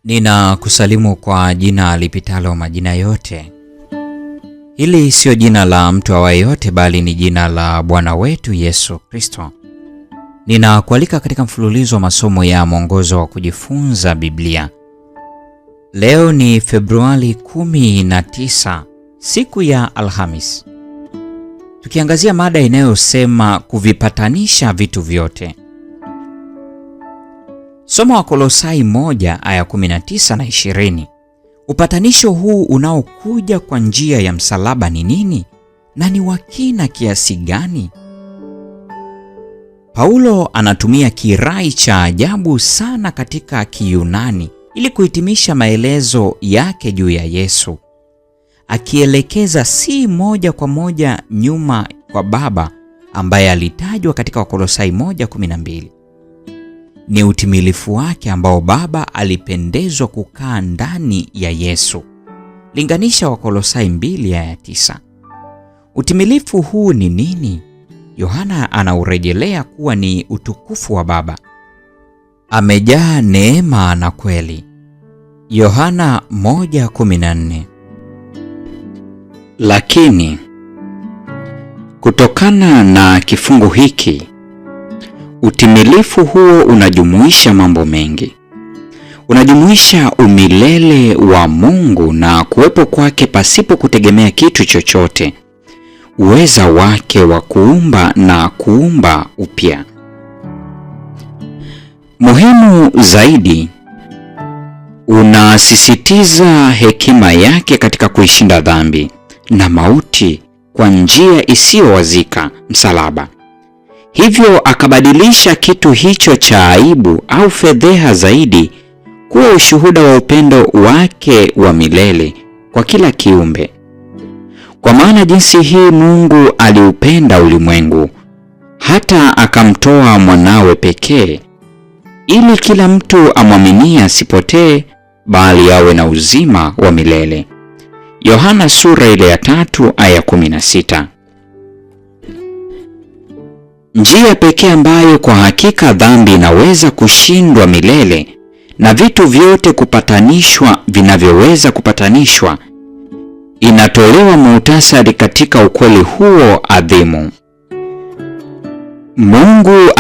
Ninakusalimu kwa jina lipitalo majina yote. Hili sio jina la mtu awaye yote, bali ni jina la Bwana wetu Yesu Kristo. Ninakualika katika mfululizo wa masomo ya mwongozo wa kujifunza Biblia. Leo ni Februari 19, siku ya Alhamis. Tukiangazia mada inayosema kuvipatanisha vitu vyote. Soma Wakolosai 1 aya 19 na 20. Upatanisho huu unaokuja kwa njia ya msalaba ni nini na ni wa kina kiasi gani? Paulo anatumia kirai cha ajabu sana katika Kiyunani ili kuhitimisha maelezo yake juu ya Yesu, akielekeza si moja kwa moja nyuma kwa Baba ambaye alitajwa katika Wakolosai 1:12. Ni utimilifu wake ambao Baba alipendezwa kukaa ndani ya Yesu. Linganisha Wakolosai 2 aya 9. Utimilifu huu ni nini? Yohana anaurejelea kuwa ni utukufu wa Baba. Amejaa neema na kweli. Yohana 1:14. Lakini kutokana na kifungu hiki, utimilifu huo unajumuisha mambo mengi. Unajumuisha umilele wa Mungu na kuwepo kwake pasipo kutegemea kitu chochote, uweza wake wa kuumba na kuumba upya. Muhimu zaidi, unasisitiza hekima yake katika kuishinda dhambi na mauti kwa njia isiyowazika, msalaba. Hivyo akabadilisha kitu hicho cha aibu au fedheha zaidi kuwa ushuhuda wa upendo wake wa milele kwa kila kiumbe. Kwa maana jinsi hii Mungu aliupenda ulimwengu hata akamtoa mwanawe pekee, ili kila mtu amwaminie asipotee, bali awe na uzima wa milele. Yohana sura ile ya 3 aya 16. Njia pekee ambayo kwa hakika dhambi inaweza kushindwa milele na vitu vyote kupatanishwa vinavyoweza kupatanishwa, inatolewa muhtasari katika ukweli huo adhimu. Mungu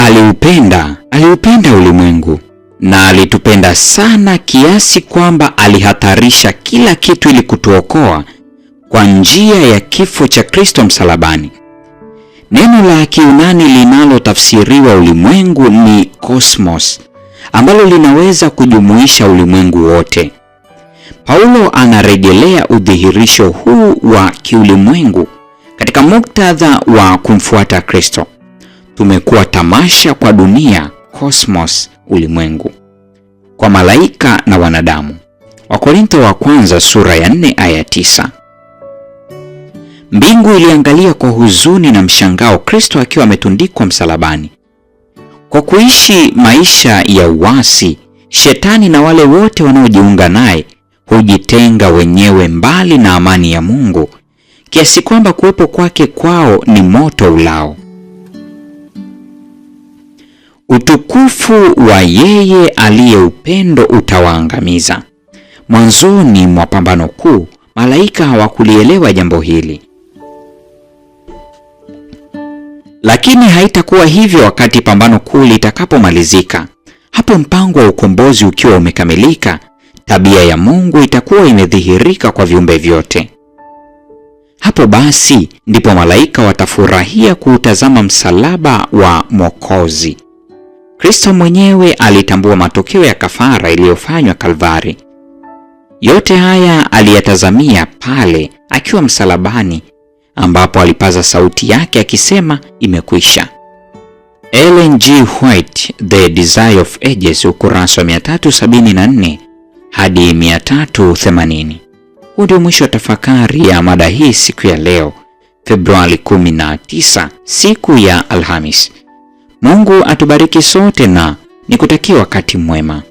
aliupenda ulimwengu, na alitupenda sana kiasi kwamba alihatarisha kila kitu ili kutuokoa kwa njia ya kifo cha Kristo msalabani. Neno la Kiyunani linalotafsiriwa ulimwengu ni kosmos, ambalo linaweza kujumuisha ulimwengu wote. Paulo anarejelea udhihirisho huu wa kiulimwengu katika muktadha wa kumfuata Kristo. Tumekuwa tamasha kwa dunia, kosmos, ulimwengu, kwa malaika na wanadamu. Wakorintho wa kwanza sura ya 4 aya 9. Mbingu iliangalia kwa huzuni na mshangao Kristo akiwa ametundikwa msalabani. Kwa kuishi maisha ya uasi, Shetani na wale wote wanaojiunga naye hujitenga wenyewe mbali na amani ya Mungu, kiasi kwamba kuwepo kwake kwao ni moto ulao. Utukufu wa yeye aliye upendo utawaangamiza. Mwanzoni mwa pambano kuu, malaika hawakulielewa jambo hili. Lakini haitakuwa hivyo wakati pambano kuu litakapomalizika. Hapo mpango wa ukombozi ukiwa umekamilika, tabia ya Mungu itakuwa imedhihirika kwa viumbe vyote. Hapo basi ndipo malaika watafurahia kuutazama msalaba wa Mwokozi. Kristo mwenyewe alitambua matokeo ya kafara iliyofanywa Kalvari. Yote haya aliyatazamia pale akiwa msalabani, ambapo alipaza sauti yake akisema, imekwisha. Ellen G. White, The Desire of Ages, ukurasa wa 374 hadi 380. Huu ndio mwisho wa tafakari ya mada hii siku ya leo, Februari 19, siku ya Alhamis. Mungu atubariki sote na nikutakia wakati mwema.